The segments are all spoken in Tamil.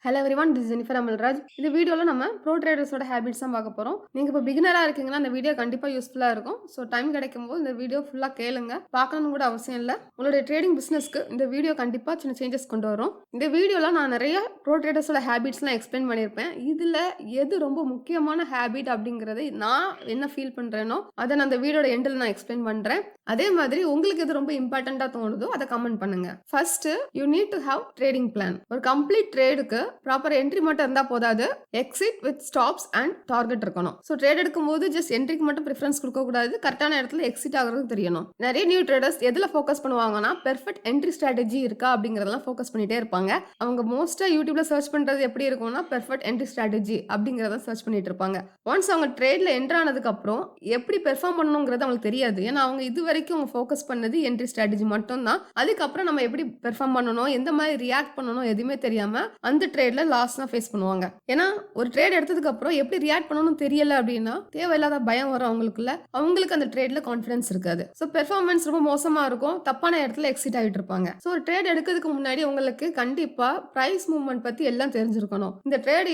Hello everyone, this Jennifer Amalraj. இந்த வீடியோவில் நம்ம ப்ரோ ட்ரேடர்ஸோட ஹேபிட்ஸ் தான் பார்க்க போகிறோம். நீங்கள் இப்போ பிகினராக இருக்கீங்கன்னா இந்த வீடியோ கண்டிப்பாக யூஸ்ஃபுல்லாக இருக்கும். ஸோ டைம் கிடைக்கும் போது இந்த வீடியோ ஃபுல்லாக கேளுங்க. பார்க்கணும்னு கூட அவசியம் இல்லை. உங்களுடைய ட்ரேடிங் பிஸ்னஸ்க்கு இந்த வீடியோ கண்டிப்பாக சின்ன சேஞ்சஸ் கொண்டு வரும். இந்த வீடியோவில் நான் நிறைய ப்ரோ ட்ரேடர்ஸோட ஹேபிட்ஸ்லாம் எக்ஸ்பிளைன் பண்ணியிருப்பேன். இதில் எது ரொம்ப முக்கியமான ஹேபிட் அப்படிங்கிறதை நான் என்ன ஃபீல் பண்ணுறேனோ அதை நான் அந்த வீடியோட எண்டில் நான் எக்ஸ்பிளைன் பண்ணுறேன். அதே மாதிரி உங்களுக்கு எது ரொம்ப இம்பார்ட்டண்ட்டாக தோணுதோ அதை கமெண்ட் பண்ணுங்க. First you need to have trading plan. ஒரு கம்ப்ளீட் ட்ரேடுக்கு ப்ராப்பர் என்ட்ரி மட்டும் இருந்தா போதாது, exit with stops and target இருக்கணும். ஸோ ட்ரேட் எடுக்கும்போது ஜஸ்ட் என்ட்ரிக்கு மட்டும் ப்ரிஃபரன்ஸ் கொடுக்க கூடாது, கரெக்டான இடத்துல எக்ஸிட் ஆகிறது தெரியணும். நிறைய நியூ ட்ரேடர்ஸ் எதுல ஃபோக்கஸ் பண்ணுவாங்கன்னா பெர்ஃபெக்ட் என்ட்ரி ஸ்ட்ராட்டஜி இருக்கா அப்படிங்கறதெல்லாம் ஃபோக்கஸ் பண்ணிட்டே இருப்பாங்க. அவங்க மோஸ்டா யூடியூப்ல சர்ச் பண்றது எப்படி இருக்கும்னா பெர்ஃபெக்ட் என்ட்ரி ஸ்ட்ராட்டஜி அப்படிங்கறத சர்ச் பண்ணிட்டு இருப்பாங்க. ஒன்ஸ் அவங்க ட்ரேட்ல என்டர் ஆனதுக்கு அப்புறம் எப்படி பெர்ஃபார்ம் பண்ணணுங்கிறது அவங்களுக்கு தெரியாது. ஏன்னா அவங்க இது வரைக்கும் அவங்க ஃபோக்கஸ் பண்ணது என்ட்ரி ஸ்ட்ராட்டஜி மட்டும் தான். அதுக்கப்புறம் நம்ம எப்படி பெர்ஃபார்ம் பண்ணணும், எந்த மாதிரி ரியாக்ட் பண்ணணும் எதுவுமே தெரியாம அந்த ட்ரேட்ல லாஸ் தான் ஃபேஸ் பண்ணுவாங்க. ஏன்னா ஒரு ட்ரேட் எடுத்ததுக்கு அப்புறம் எப்படி ரியாக்ட் பண்ணணும்னு தெரியல அப்படின்னா தேவையில்லாத பயம் வரும் அவங்களுக்குள்ள. அவங்களுக்கு அந்த ட்ரேட்ல கான்ஃபிடன்ஸ் இருக்காது. ஸோ பெர்ஃபார்மன்ஸ் ரொம்ப மோசமா இருக்கும், தப்பான இடத்துல எக்ஸிட் ஆகிட்டு இருப்பாங்க. ஸோ ஒரு ட்ரேட் எடுக்கிறதுக்கு முன்னாடி உங்களுக்கு கண்டிப்பா பிரைஸ் மூவ்மெண்ட் பத்தி எல்லாம் தெரிஞ்சிருக்கணும். இந்த ட்ரேட்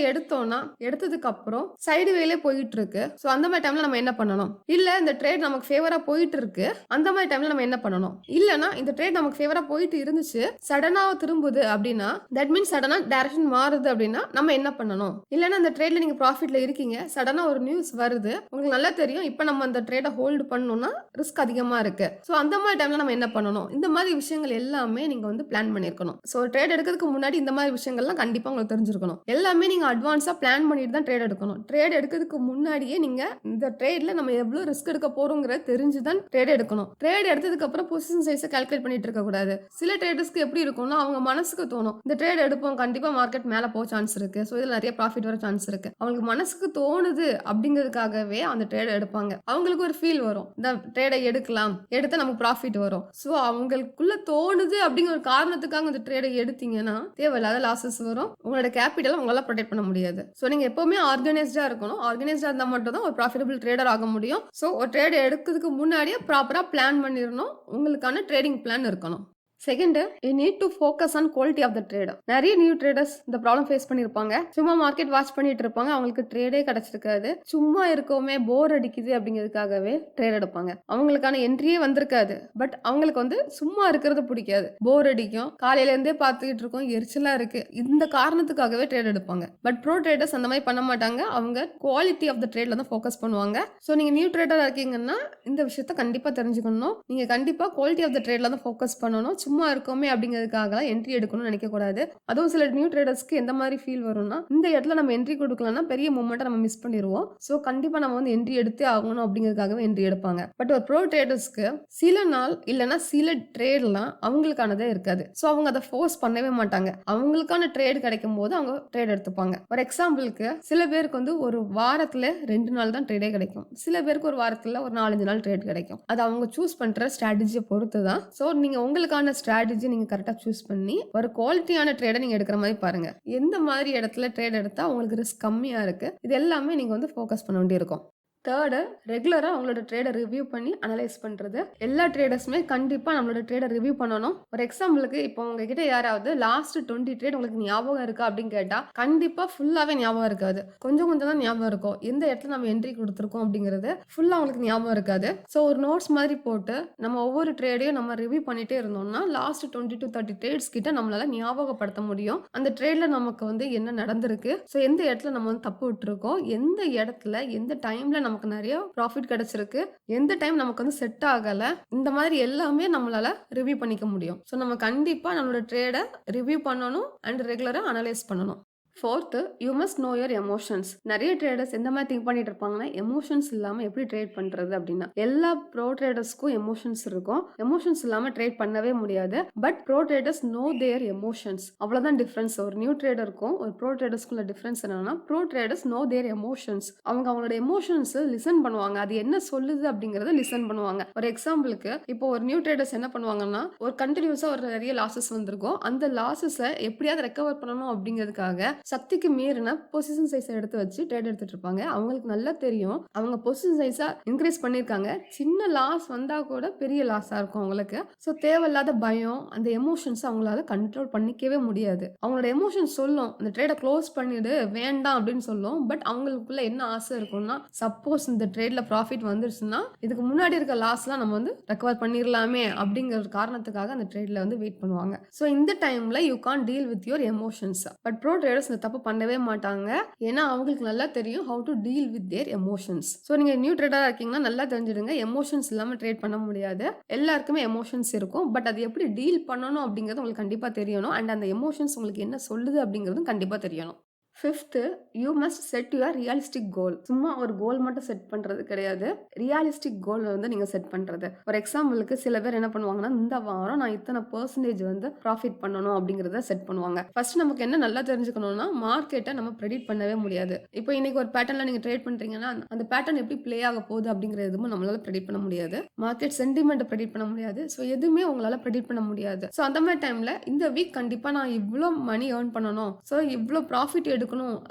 எடுத்ததுக்கு அப்புறம் சைடு வேலே போயிட்டு இருக்கு. ஸோ அந்த மாதிரி டைம்ல நம்ம என்ன பண்ணணும்? இல்ல இந்த ட்ரேட் நமக்கு ஃபேவரா போயிட்டு இருக்கு, அந்த மாதிரி டைம்ல நம்ம என்ன பண்ணணும்? இல்லனா இந்த ட்ரேட் நமக்கு ஃபேவரா போயிட்டு இருந்துச்சு, சடனா திரும்புது அப்படின்னா தட் மீன்ஸ் சடனா டைரக்ஷன் மாறுது அப்படின்னா நம்ம என்ன பண்ணணும்? இல்லனா அந்த ட்ரேட்ல நீங்க ப்ராஃபிட்ல இருக்கீங்க, சடனா ஒரு நியூஸ் வருது, உங்களுக்கு நல்லா தெரியும் இப்போ நம்ம அந்த ட்ரேட ஹோல்ட் பண்ணணும்னா ரிஸ்க் அதிகமா இருக்கு. ஸோ அந்த மாதிரி டைம்ல நம்ம என்ன பண்ணணும்? இந்த மாதிரி விஷயங்கள் எல்லாமே நீங்க வந்து பிளான் பண்ணிருக்கணும். ஸோ ட்ரேட் எடுக்கிறதுக்கு முன்னாடி இந்த மாதிரி விஷயங்கள்லாம் கண்டிப்பா உங்களுக்கு தெரிஞ்சிருக்கணும். எல்லாமே நீங்க அட்வான்ஸா பிளான் பண்ணிட்டு தான் ட்ரேட் எடுக்கணும். ட்ரேட் எடுக்கிறதுக்கு முன்னாடியே நீங்க இந்த ட்ரேட்ல நம்ம எவ்வளவு ரிஸ்க் எடுக்க போறோங்கிறத தெரிஞ்சுதான் ட்ரேட் எடுக்கணும். ட்ரேட் எடுத்ததுக்கு அப்புறம் பொசிஷன் சைஸை கால்குலேட் பண்ணிட்டு இருக்க கூடாது. சில ட்ரேடர்ஸ்க்கு எப்படி இருக்கும்னா அவங்க மனசுக்கு தோணும் இந்த ட்ரேட் எடுப்போம், கண்டிப்பா மார்க்கெட் மேல போக சான்ஸ் இருக்கு, ஸோ இதுல நிறைய ப்ராஃபிட் வர சான்ஸ் இருக்கு. அவங்களுக்கு மனசுக்கு தோணுது அப்படிங்கிறதுக்காகவே அந்த ட்ரேட் எடுப்பாங்க. அவங்களுக்கு ஒரு ஃபீல் வரும், இந்த ட்ரேடை எடுக்கலாம், எடுத்து நமக்கு ப்ராஃபிட் வரும். ஸோ அவங்களுக்குள்ள தோணுது அப்படிங்கிற ஒரு காரணத்துக்காக அந்த ட்ரேடை எடுத்தீங்கன்னா தேவையில்லாத லாசஸ் வரும். உங்களோட கேபிட்டலை உங்களால ப்ரொடெக்ட் பண்ண முடியாது. ஸோ நீங்க எப்பவுமே ஆர்கனைஸ்டா இருக்கணும். ஆர்கனைஸ்டா இருந்தால் மட்டும் தான் ஒரு ப்ராஃபிட்டபிள் ட்ரேடர் ஆக முடியும். ஸோ ஒரு ட்ரேட் எடுக்கிறதுக்கு முன்னாடியே ப்ராப்பரா பிளான் பண்ணிடணும். உங்களுக்கான ட்ரேடிங் பிளான் இருக்கணும். Second, you need to focus on quality of the trader. நிறைய நியூ ட்ரேடர்ஸ் இந்த ப்ராப்ளம் ஃபேஸ் பண்ணியிருப்பாங்க. சும்மா மார்க்கெட் வாட்ச் பண்ணிட்டு இருப்பாங்க, அவங்களுக்கு ட்ரேடே கிடைச்சிருக்காது. சும்மா இருக்கவுமே போர் அடிக்குது அப்படிங்கிறதுக்காகவே ட்ரேட் எடுப்பாங்க. அவங்களுக்கான என்ட்ரியே வந்திருக்காது. பட் அவங்களுக்கு வந்து சும்மா இருக்கிறது பிடிக்காது, போர் அடிக்கும், காலையில இருந்தே பார்த்துக்கிட்டு இருக்கோம், எரிச்சலா இருக்கு, இந்த காரணத்துக்காகவே ட்ரேட் எடுப்பாங்க. பட் ப்ரோ ட்ரேடர்ஸ் அந்த மாதிரி பண்ண மாட்டாங்க. அவங்க குவாலிட்டி ஆஃப் த ட்ரேட்ல தான் ஃபோக்கஸ் பண்ணுவாங்க. ஸோ நீங்க நியூ ட்ரேடரா இருக்கீங்கன்னா இந்த விஷயத்த கண்டிப்பா தெரிஞ்சுக்கணும். நீங்க கண்டிப்பா குவாலிட்டி ஆஃப் த ட்ரேட்ல தான் ஃபோக்கஸ் பண்ணணும். சும்மா இருக்கோமே அப்படிங்கிறதுக்காக என்ட்ரி எடுக்கணும்னு நினைக்க கூடாது. அதுவும் சில நியூ ட்ரேடர்ஸ்க்கு எந்த மாதிரி ஃபீல் வரும்னா இந்த இடத்துல நம்ம என்ட்ரி கொடுக்கலன்னா பெரிய மூமெண்ட்டை நம்ம மிஸ் பண்ணிடுவோம். ஸோ கண்டிப்பா நம்ம வந்து என்ட்ரி எடுத்தே ஆகணும் அப்படிங்கிறதுக்காகவே என்ட்ரி எடுப்பாங்க. பட் ஒரு ப்ரோ ட்ரேடர்ஸ்க்கு சில நாள் இல்லைன்னா சில ட்ரேட்லாம் அவங்களுக்கானதே இருக்காது. ஸோ அவங்க அதை ஃபோர்ஸ் பண்ணவே மாட்டாங்க. அவங்களுக்கான ட்ரேட் கிடைக்கும் போது அவங்க ட்ரேட் எடுத்துப்பாங்க. ஒரு எக்ஸாம்பிளுக்கு சில பேருக்கு வந்து ஒரு வாரத்துல 2 நாள் தான் ட்ரேடே கிடைக்கும். சில பேருக்கு ஒரு வாரத்துல ஒரு 4-5 நாள் ட்ரேட் கிடைக்கும். அது அவங்க சூஸ் பண்ற ஸ்ட்ராட்டஜியை பொறுத்து தான். ஸோ நீங்க உங்களுக்கான ஸ்ட்ராட்டஜி நீங்க கரெக்டா சூஸ் பண்ணி ஒரு குவாலிட்டியான ட்ரேடை நீங்க எடுக்கிற மாதிரி பாருங்க. எந்த மாதிரி இடத்துல ட்ரேட் எடுத்தா உங்களுக்கு ரிஸ்க் கம்மியா இருக்கு, இது எல்லாமே நீங்க வந்து ஃபோக்கஸ் பண்ண வேண்டியிருக்கும். தேர்டு, ரெகுலரா உங்களோட ட்ரேடை ரிவ்யூ பண்ணி அனலைஸ் பண்றது. எல்லா ட்ரேடர்ஸுமே கண்டிப்பா நம்மளோட ட்ரேடை ரிவ்யூ பண்ணணும். ஒரு எக்ஸாம்பிளுக்கு இப்போ உங்ககிட்ட யாராவது லாஸ்ட் 20 ட்ரேட் உங்களுக்கு ஞாபகம் இருக்கா அப்படின்னு கேட்டா கண்டிப்பா ஃபுல்லாவே ஞாபகம் இருக்காது. கொஞ்சம் கொஞ்சம் தான் ஞாபகம் இருக்கும். எந்த இடத்துல நம்ம என்ட்ரி கொடுத்துருக்கோம் அப்படிங்கிறது ஃபுல்லா உங்களுக்கு ஞாபகம் இருக்காது. ஸோ ஒரு நோட்ஸ் மாதிரி போட்டு நம்ம ஒவ்வொரு ட்ரேடையும் நம்ம ரிவ்யூ பண்ணிட்டே இருந்தோம்னா லாஸ்ட் 20 to 30 ட்ரேட்ஸ் கிட்ட நம்மளால ஞாபகப்படுத்த முடியும். அந்த ட்ரேட்ல நமக்கு வந்து என்ன நடந்திருக்கு, ஸோ எந்த இடத்துல நம்ம வந்து தப்பு விட்டுருக்கோம், எந்த இடத்துல எந்த டைம்ல நமக்கு நிறைய ப்ராஃபிட் கிடைச்சிருக்கு, எந்த டைம் நமக்கு வந்து செட் ஆகல, இந்த மாதிரி எல்லாமே நம்மளால ரிவ்யூ பண்ணிக்க முடியும். ஸோ நம்ம கண்டிப்பா நம்மளோட ட்ரேடை ரிவ்யூ பண்ணணும் அண்ட் ரெகுலரா அனலைஸ் பண்ணணும். Fourth, you must know your emotions. நிறைய ட்ரேடர்ஸ் எந்த மாதிரி திங்க் பண்ணிட்டு இருப்பாங்கன்னா எமோஷன்ஸ் இல்லாம எப்படி ட்ரேட் பண்றது அப்படின்னா. எல்லா ப்ரோ ட்ரேடர்ஸ்க்கும் எமோஷன்ஸ் இருக்கும். எமோஷன்ஸ் இல்லாம ட்ரேட் பண்ணவே முடியாது. But pro traders know their emotions. அவ்வளவுதான் டிஃபரன்ஸ். ஒரு நியூ ட்ரேடருக்கும் ஒரு ப்ரோ ட்ரேடர்ஸ்க்குள்ள டிஃபரன்ஸ் என்னன்னா pro traders know their emotions. அவங்க அவங்களோட எமோஷன்ஸ் லிசன் பண்ணுவாங்க. அது என்ன சொல்லுது அப்படிங்கறத லிசன் பண்ணுவாங்க. ஒரு எக்ஸாம்பிளுக்கு இப்போ ஒரு நியூ ட்ரேடர்ஸ் என்ன பண்ணுவாங்கன்னா ஒரு கண்டினியூஸா ஒரு நிறைய லாசஸ் வந்திருக்கும். அந்த லாசஸை எப்படியாவது ரெக்கவர் பண்ணணும் அப்படிங்கிறதுக்காக சக்திக்கு மீறின பொசிஷன் சைஸை எடுத்து வச்சு ட்ரேட் எடுத்துட்டு இருப்பாங்க. அவங்களுக்கு நல்லா தெரியும் அவங்க பொசிஷன் சைஸை இன்க்ரீஸ் பண்ணியிருக்காங்க, சின்ன லாஸ் வந்தால் கூட பெரிய லாஸாக இருக்கும் அவங்களுக்கு. ஸோ தேவையில்லாத பயம், அந்த எமோஷன்ஸ் அவங்களால கண்ட்ரோல் பண்ணிக்கவே முடியாது. அவங்களோட எமோஷன்ஸ் சொல்லும் இந்த ட்ரேடை க்ளோஸ் பண்ணிடு வேண்டாம் அப்படின்னு சொல்லும். பட் அவங்களுக்குள்ள என்ன ஆசை இருக்கும்னா, சப்போஸ் இந்த ட்ரேட்ல ப்ராஃபிட் வந்துருச்சுன்னா இதுக்கு முன்னாடி இருக்க லாஸ்லாம் நம்ம வந்து ரெக்கவர் பண்ணிடலாமே அப்படிங்கிற ஒரு காரணத்துக்காக அந்த ட்ரேட்ல வந்து வெயிட் பண்ணுவாங்க. ஸோ இந்த டைம்ல you can deal with your emotions. But pro traders இந்த தப்பு பண்ணவே மாட்டாங்க. ஏன்னா அவங்களுக்கு நல்லா தெரியும் how to deal with their emotions. So நீங்க நியூ ட்ரேடரா இருக்கீங்கன்னா நல்லா தெரிஞ்சிடுங்க, எமோஷன்ஸ் இல்லாம ட்ரேட் பண்ண முடியாது. எல்லாருக்குமே எமோஷன்ஸ் இருக்கும். பட் அது எப்படி டீல் பண்ணணும் அப்படிங்கிறது உங்களுக்கு கண்டிப்பா தெரியணும். அண்ட் அந்த எமோஷன்ஸ் உங்களுக்கு என்ன சொல்லுது அப்படிங்கிறதும் கண்டிப்பா தெரியணும். Fifth, you must set your realistic goal. சும்மா ஒரு கோல் மட்டும் செட் பண்ணுறது கிடையாது, ரியலிஸ்டிக் கோல் வந்து நீங்கள் செட் பண்ணுறது. ஒரு எக்ஸாம்பிளுக்கு சில பேர் என்ன பண்ணுவாங்கன்னா, இந்த வாரம் நான் இத்தனை பர்சன்டேஜ் வந்து ப்ராஃபிட் பண்ணணும் அப்படிங்கிறத செட் பண்ணுவாங்க. ஃபர்ஸ்ட் நமக்கு என்ன நல்லா தெரிஞ்சுக்கணும்னா, மார்க்கெட்டை நம்ம ப்ரெடிக்ட் பண்ணவே முடியாது. இப்போ இன்னைக்கு ஒரு பேட்டர்னில் நீங்கள் ட்ரேட் பண்ணுறீங்கன்னா அந்த பேட்டர்ன் எப்படி ப்ளே ஆக போகுது அப்படிங்கிற எதுவும் நம்மளால ப்ரெடிக்ட் பண்ண முடியாது. மார்க்கெட் சென்டிமெண்ட்டை ப்ரெடிக்ட் பண்ண முடியாது. ஸோ எதுவுமே உங்களால் ப்ரெடிக்ட் பண்ண முடியாது. ஸோ அந்த மாதிரி டைமில் இந்த வீக் கண்டிப்பாக நான் இவ்வளோ மணி ஏர்ன் பண்ணணும், ஸோ இவ்வளோ ப்ராஃபிட் எடுக்கணும்,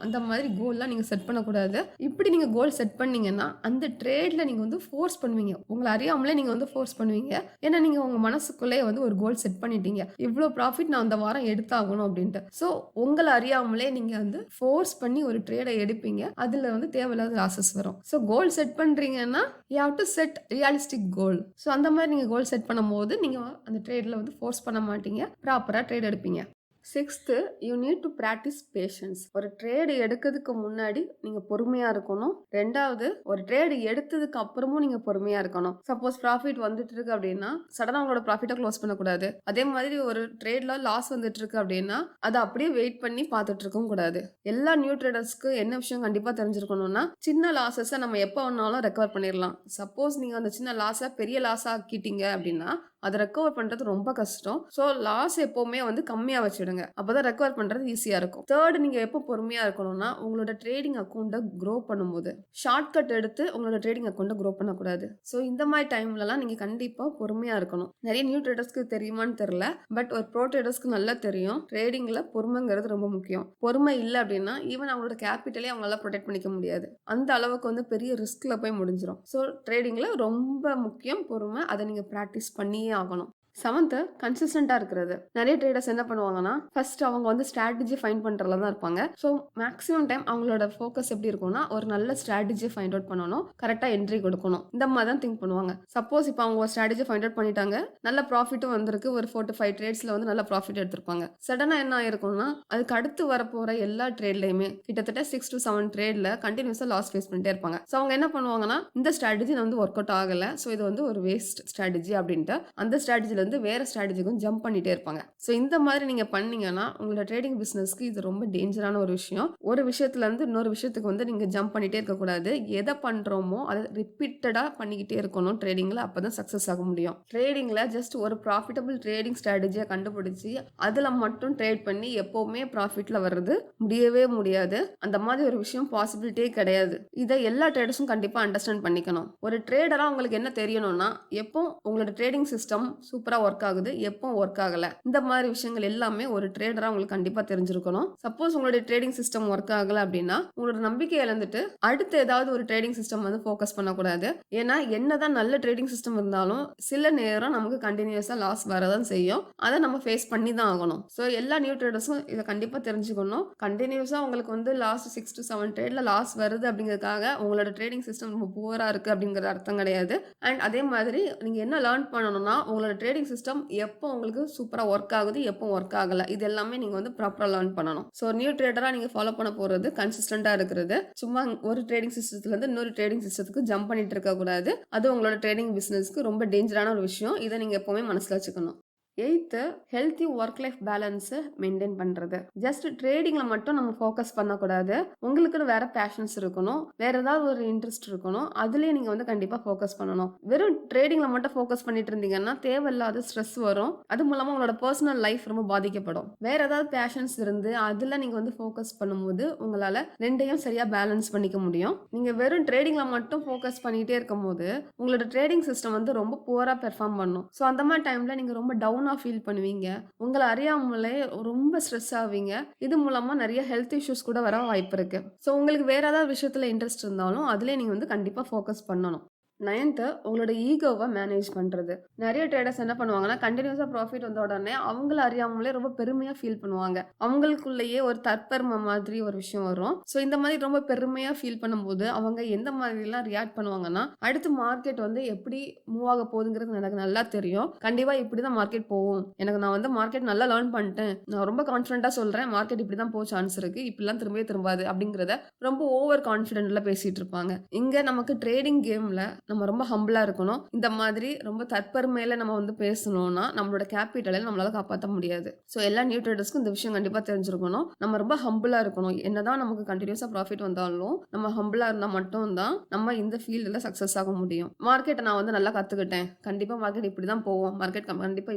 அந்த மாதிரி கோல்லாம் நீங்க செட் பண்ணக்கூடாது. இப்படி நீங்க கோல் செட் பண்ணீங்கன்னா அந்த ட்ரேட்ல நீங்க வந்து ஃபோர்ஸ் பண்ணுவீங்க. உங்களை அறியாமலே நீங்க வந்து ஃபோர்ஸ் பண்ணுவீங்க. ஏன்னா நீங்க உங்க மனசுக்குள்ளே வந்து ஒரு கோல் செட் பண்ணிட்டீங்க, இவ்வளோ ப்ராஃபிட் நான் அந்த வாரம் எடுத்தாகணும் அப்படின்ட்டு. ஸோ உங்களை அறியாமலே நீங்க வந்து ஃபோர்ஸ் பண்ணி ஒரு ட்ரேடை எடுப்பீங்க. அதுல வந்து தேவையில்லாத லாசஸ் வரும். ஸோ கோல் செட் பண்றீங்கன்னா you have to set realistic goal. So அந்த மாதிரி நீங்க கோல் செட் பண்ணும்போது நீங்க அந்த ட்ரேட்ல வந்து ஃபோர்ஸ் பண்ண மாட்டீங்க, ப்ராப்பரா ட்ரேட் எடுப்பீங்க. Sixth, you need to practise patience. ஒரு ட்ரேடு எடுக்கிறதுக்கு முன்னாடி நீங்கள் பொறுமையாக இருக்கணும். ரெண்டாவது, ஒரு ட்ரேடு எடுத்ததுக்கு அப்புறமும் நீங்கள் பொறுமையாக இருக்கணும். சப்போஸ் ப்ராஃபிட் வந்துட்டு இருக்கு அப்படின்னா சடனாக உங்களோட ப்ராஃபிட்டை க்ளோஸ் பண்ணக்கூடாது. அதே மாதிரி ஒரு ட்ரேடில் லாஸ் வந்துட்டு இருக்கு அப்படின்னா அதை அப்படியே வெயிட் பண்ணி பார்த்துட்டு இருக்கவும் கூடாது. எல்லா நியூ ட்ரேடர்ஸ்க்கு என்ன விஷயம் கண்டிப்பாக தெரிஞ்சிருக்கணும்னா, சின்ன லாஸஸை நம்ம எப்போ வேணாலும் ரெக்கவர் பண்ணிடலாம். சப்போஸ் நீங்கள் அந்த சின்ன லாஸை பெரிய லாஸாக ஆக்கிட்டீங்க அப்படின்னா அதை ரெக்கவர் பண்ணுறது ரொம்ப கஷ்டம். ஸோ லாஸ் எப்போவுமே வந்து கம்மியாக வச்சுடுங்க, அப்போதான் ரெக்கவர் பண்ணுறது ஈஸியாக இருக்கும். தேர்ட், நீங்கள் எப்போ பொறுமையாக இருக்கணும்னா, உங்களோட ட்ரேடிங் அக்கௌண்ட்டை க்ரோ பண்ணும்போது ஷார்ட்கட் எடுத்து உங்களோட ட்ரேடிங் அக்கௌண்ட்டை க்ரோ பண்ணக்கூடாது. ஸோ இந்த மாதிரி டைம்லலாம் நீங்கள் கண்டிப்பாக பொறுமையாக இருக்கணும். நிறைய நியூ ட்ரேடர்ஸ்க்கு தெரியுமான்னு தெரில, பட் ஒரு ப்ரோ ட்ரேடர்ஸ்க்கு நல்லா தெரியும் ட்ரேடிங்கில் பொறுமைங்கிறது ரொம்ப முக்கியம். பொறுமை இல்லை அப்படின்னா ஈவன் அவங்களோட கேபிட்டலே அவங்களால ப்ரொடெக்ட் பண்ணிக்க முடியாது. அந்த அளவுக்கு வந்து பெரிய ரிஸ்கில் போய் முடிஞ்சிடும். ஸோ ட்ரேடிங்கில் ரொம்ப முக்கியம் பொறுமை. அதை நீங்கள் ப்ராக்டிஸ் பண்ணியே ஆகணும். செவன்த்து, கன்சிஸ்டண்டா இருக்கிறது. நிறைய ட்ரேடர்ஸ் என்ன பண்ணுவாங்கன்னா, ஃபர்ஸ்ட் அவங்க வந்து ஸ்ட்ராட்டஜி ஃபைண்ட் பண்றதுல தான் இருப்பாங்க. ஸோ மேக்ஸிமம் டைம் அவங்களோட ஃபோக்கஸ் எப்படி இருக்கும்னா, ஒரு நல்ல ஸ்ட்ராட்டஜி ஃபைண்ட் அவுட் பண்ணணும், கரெக்டா என்ட்ரி கொடுக்கணும், இந்த மாதிரி தான் திங்க் பண்ணுவாங்க. சப்போஸ் இப்போ அவங்க ஒரு ஸ்ட்ராட்டஜி ஃபைண்ட் அவுட் பண்ணிட்டாங்க, நல்ல ப்ராஃபிட்டும் வந்திருக்கு, ஒரு 4 to 5 ட்ரேட்ஸ்ல வந்து நல்ல ப்ராஃபிட் எடுத்திருப்பாங்க. சடனா என்ன ஆயிருக்கும்னா, அதுக்கு அடுத்து வரப்போற எல்லா ட்ரேட்லயுமே கிட்டத்தட்ட 6 to 7 ட்ரேட்ல கண்டினியூஸா லாஸ் ஃபேஸ் பண்ணிட்டே இருப்பாங்க. ஸோ அவங்க என்ன பண்ணுவாங்கன்னா, இந்த ஸ்ட்ராட்டஜி வந்து ஒர்க் அவுட் ஆகல, ஸோ இது வந்து ஒரு வேஸ்ட் ஸ்ட்ராட்டஜி அப்படின்ட்டு அந்த ஸ்ட்ராட்டஜில வந்து வேற ஸ்ட்ராட்டஜிக்கும் ஜம்ப் பண்ணிட்டே இருப்பாங்க. ஸோ இந்த மாதிரி நீங்க பண்ணீங்கன்னா உங்களோட ட்ரேடிங் பிசினஸ்க்கு இது ரொம்ப டேஞ்சரான ஒரு விஷயம். ஒரு விஷயத்துல இருந்து இன்னொரு விஷயத்துக்கு வந்து நீங்க ஜம்ப் பண்ணிட்டே இருக்கக்கூடாது. எதை பண்றோமோ அதை ரிப்பீட்டடா பண்ணிக்கிட்டே இருக்கணும் ட்ரேடிங்ல. அப்பதான் சக்சஸ் ஆக முடியும். ட்ரேடிங்ல ஜஸ்ட் ஒரு ப்ராஃபிட்டபிள் ட்ரேடிங் ஸ்ட்ராட்டஜியை கண்டுபிடிச்சு அதுல மட்டும் ட்ரேட் பண்ணி எப்பவுமே ப்ராஃபிட்ல வர்றது முடியவே முடியாது. அந்த மாதிரி ஒரு விஷயம் பாசிபிலிட்டியே கிடையாது. இதை எல்லா ட்ரேடர்ஸும் கண்டிப்பா அண்டர்ஸ்டாண்ட் பண்ணிக்கணும். ஒரு ட்ரேடரா உங்களுக்கு என்ன தெரியணும்னா, எப்போ உங்களோட ட்ரேடிங் சிஸ்டம் சூப்பரா ஒர்க் ஆகுது, எப்போ ஒர்க் ஆகல, இந்த மாதிரி விஷயங்கள் எல்லாமே ஒரு ட்ரேடரா உங்களுக்கு கண்டிப்பா தெரிஞ்சிருக்கணும். சப்போஸ் உங்களுடைய ட்ரேடிங் சிஸ்டம் ஒர்க் ஆகல அப்படின்னா உங்களோட நம்பிக்கை இழந்துட்டு அடுத்து ஏதாவது ஒரு ட்ரேடிங் சிஸ்டம் வந்து ஃபோக்கஸ் பண்ணக்கூடாது. ஏன்னா என்னதான் நல்ல ட்ரேடிங் சிஸ்டம் இருந்தாலும் சில நேரம் நமக்கு கண்டினியூஸா லாஸ் வரதான் செய்யும். அதை நம்ம ஃபேஸ் பண்ணி தான் ஆகணும். ஸோ எல்லா நியூ ட்ரேடர்ஸும் இதை கண்டிப்பா தெரிஞ்சுக்கணும். கண்டினியூஸா உங்களுக்கு வந்து லாஸ்ட் 6 to 7 ட்ரேட்ல லாஸ் வருது அப்படிங்கிறதுக்காக உங்களோட ட்ரேடிங் சிஸ்டம் ரொம்ப புவரா இருக்கு அப்படிங்கிற அர்த்தம் கிடையாது. அண்ட் அதே மாதிரி நீங்க என்ன லேர்ன் பண்ணணும்னா, உங்களோட ட்ரேடிங் சிஸ்டம் எப்போ உங்களுக்கு சூப்பரா ஒர்க் ஆகுது, எப்போ ஒர்க் ஆகல, இது எல்லாமே நீங்க வந்து ப்ராப்பரா லேர்ன் பண்ணணும். ஸோ நியூ ட்ரேடரா நீங்க ஃபாலோ பண்ண போறது கன்சிஸ்டண்டா இருக்கிறது. சும்மா ஒரு ட்ரேடிங் சிஸ்டத்துல இருந்து இன்னொரு ட்ரேடிங் சிஸ்டத்துக்கு ஜம்ப் பண்ணிட்டு இருக்க கூடாது. அது உங்களோட ட்ரேடிங் பிசினஸ்க்கு ரொம்ப டேஞ்சரான ஒரு விஷயம். இதை நீங்க எப்பவுமே மனசுல வச்சுக்கணும். எய்த்து, ஹெல்த்தி ஒர்க் லைஃப் பேலன்ஸை மெயின்டைன் பண்ணுறது. ஜஸ்ட் ட்ரேடிங்கில் மட்டும் நம்ம ஃபோக்கஸ் பண்ணக்கூடாது. உங்களுக்குன்னு வேற பேஷன்ஸ் இருக்கணும், வேற ஏதாவது ஒரு இன்ட்ரெஸ்ட் இருக்கணும், அதுலேயே நீங்கள் வந்து கண்டிப்பாக ஃபோக்கஸ் பண்ணணும். வெறும் ட்ரேடிங்கில் மட்டும் ஃபோக்கஸ் பண்ணிட்டு இருந்தீங்கன்னா தேவையில்லாத ஸ்ட்ரெஸ் வரும். அது மூலமாக உங்களோட பர்சனல் லைஃப் ரொம்ப பாதிக்கப்படும். வேற ஏதாவது பேஷன்ஸ் இருந்து அதில் நீங்கள் வந்து ஃபோக்கஸ் பண்ணும்போது உங்களால் ரெண்டையும் சரியாக பேலன்ஸ் பண்ணிக்க முடியும். நீங்கள் வெறும் ட்ரேடிங்கில் மட்டும் ஃபோக்கஸ் பண்ணிகிட்டே இருக்கும் போது உங்களோட ட்ரேடிங் சிஸ்டம் வந்து ரொம்ப புவராக பெர்ஃபார்ம் பண்ணும். ஸோ அந்த மாதிரி டைமில் நீங்கள் ரொம்ப டவுன் டவுனா ஃபீல் பண்ணுவீங்க. உங்கள அறியாமலே ரொம்ப ஸ்ட்ரெஸ் ஆவீங்க. இது மூலமா நெறைய ஹெல்த் இஷ்யூஸ் கூட வர வாய்ப்பு இருக்கு. ஸோ உங்களுக்கு வேற ஏதாவது விஷயத்துல இன்ட்ரெஸ்ட் இருந்தாலும், அதிலே நீங்க வந்து கண்டிப்பா ஃபோக்கஸ் பண்ணணும். 9த் உங்களோட ஈகோவ மேனேஜ் பண்றது. நெறைய ட்ரேடர்ஸ் என்ன பண்ணுவாங்கன்னா, கன்டினியூஸா ப்ராஃபிட் வந்த உடனே அவங்கள அறியாமலே ரொம்ப பெருமையா ஃபீல் பண்ணுவாங்க. அவங்களுக்குள்ளேயே ஒரு தற்பெருமை மாதிரி ஒரு விஷயம் வரும். ஸோ இந்த மாதிரி ரொம்ப பெருமையா ஃபீல் பண்ணும்போது, அவங்க எந்த மாதிரிலாம் ரியாக்ட் பண்ணுவாங்கன்னா, அடுத்து மார்க்கெட் வந்து எப்படி மூவ் ஆக போகுதுங்கிறது எனக்கு நல்லா தெரியும். கண்டிப்பா இப்படிதான் மார்க்கெட் போகும். நான் வந்து மார்க்கெட் நல்லா லேர்ன் பண்ணிட்டேன். நான் ரொம்ப கான்ஃபிடென்ட்டா சொல்றேன். மார்க்கெட் இப்படிதான் போக சான்ஸ் இருக்கு. இப்படிலாம் திரும்பவே திரும்பாது அப்படிங்கிறத ரொம்ப ஓவர் கான்ஃபிடென்ட்ல பேசிட்டு இருப்பாங்க. இங்க நமக்கு ட்ரேடிங் கேம்ல நம்ம ரொம்ப ஹம்பிளா இருக்கணும். இந்த மாதிரி ரொம்ப தற்பெருமையில நம்ம வந்து பேசணும்னா, நம்மளோட கேப்பிட்டல நம்மளால காப்பாத்த முடியாது. ஸோ எல்லா நியூ ட்ரேடர்ஸ்க்கும் இந்த விஷயம் கண்டிப்பா தெரிஞ்சிருக்கணும். நம்ம ரொம்ப ஹம்பிளா இருக்கணும். என்னதான் நமக்கு கன்டினியூஸா ப்ராஃபிட் வந்தாலும், நம்ம ஹம்பிளா இருந்தா மட்டும் தான் நம்ம இந்த ஃபீல்டுல சக்சஸ் ஆக முடியும். மார்க்கெட்ட நான் வந்து நல்லா கத்துக்கிட்டேன். கண்டிப்பா மார்க்கெட் இப்படிதான் போகும். மார்க்கெட் கண்டிப்பா